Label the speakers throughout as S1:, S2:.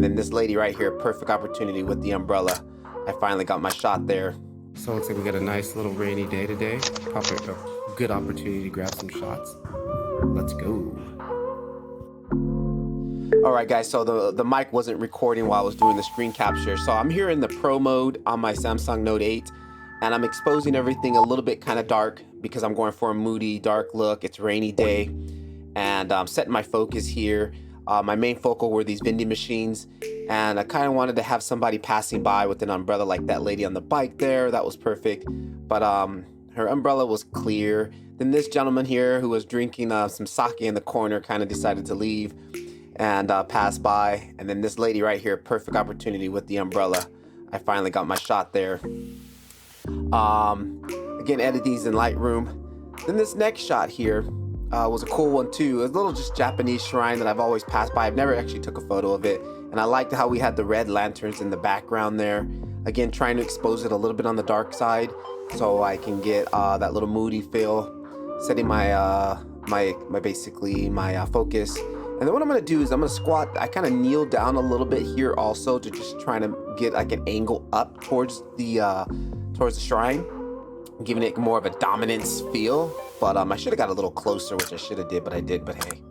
S1: then this lady right here, perfect opportunity with the umbrella. I finally got my shot there.
S2: So it looks like we got a nice little rainy day today. Probably a good opportunity to grab some shots. Let's go.
S1: All right, guys, so the mic wasn't recording while I was doing the screen capture. So I'm here in the pro mode on my Samsung Note 8, and I'm exposing everything a little bit kind of dark because I'm going for a moody, dark look. It's a rainy day, and I'm setting my focus here. My main focal were these vending machines, and I kind of wanted to have somebody passing by with an umbrella like that lady on the bike there. That was perfect, but her umbrella was clear. Then this gentleman here who was drinking some sake in the corner kind of decided to leave and pass by. And then this lady right here, perfect opportunity with the umbrella. I finally got my shot there. Again, edit these in Lightroom. Then this next shot here was a cool one too. A little just Japanese shrine that I've always passed by. I've never actually took a photo of it. And I liked how we had the red lanterns in the background there. Again, trying to expose it a little bit on the dark side so I can get that little moody feel. Setting my basically my focus. And then what I'm gonna do is I'm gonna squat. I kind of kneel down a little bit here also to just try to get like an angle up towards the shrine, giving it more of a dominance feel. But I should have got a little closer, which I should have did, but I did. But hey.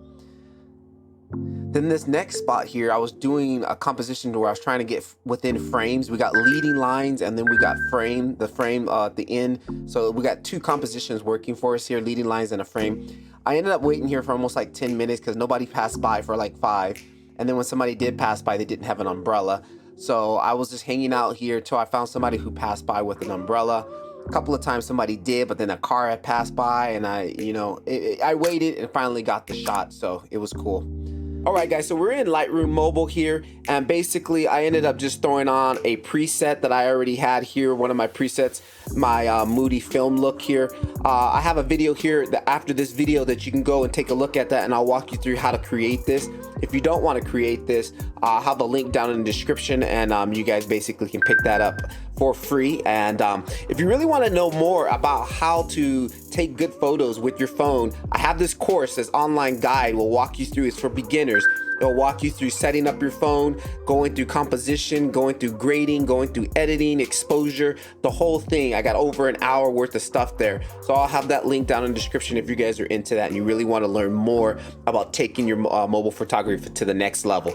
S1: Then this next spot here, I was doing a composition where I was trying to get within frames. We got leading lines, and then we got the frame at the end. So we got two compositions working for us here, leading lines and a frame. I ended up waiting here for almost like 10 minutes because nobody passed by for like 5. And then when somebody did pass by, they didn't have an umbrella. So I was just hanging out here till I found somebody who passed by with an umbrella. A couple of times somebody did, but then a car had passed by, and I waited and finally got the shot. So it was cool. All right, guys, so we're in Lightroom Mobile here, and basically I ended up just throwing on a preset that I already had here, one of my presets, my Moody film look here. I have a video here that after this video that you can go and take a look at that, and I'll walk you through how to create this. If you don't want to create this, I'll have the link down in the description, and you guys basically can pick that up for free. And if you really want to know more about how to take good photos with your phone, I have this course, this online guide will walk you through. It's for beginners. It'll walk you through setting up your phone, going through composition, going through grading, going through editing, exposure, the whole thing. I got over an hour worth of stuff there. So I'll have that link down in the description if you guys are into that and you really want to learn more about taking your mobile photography to the next level.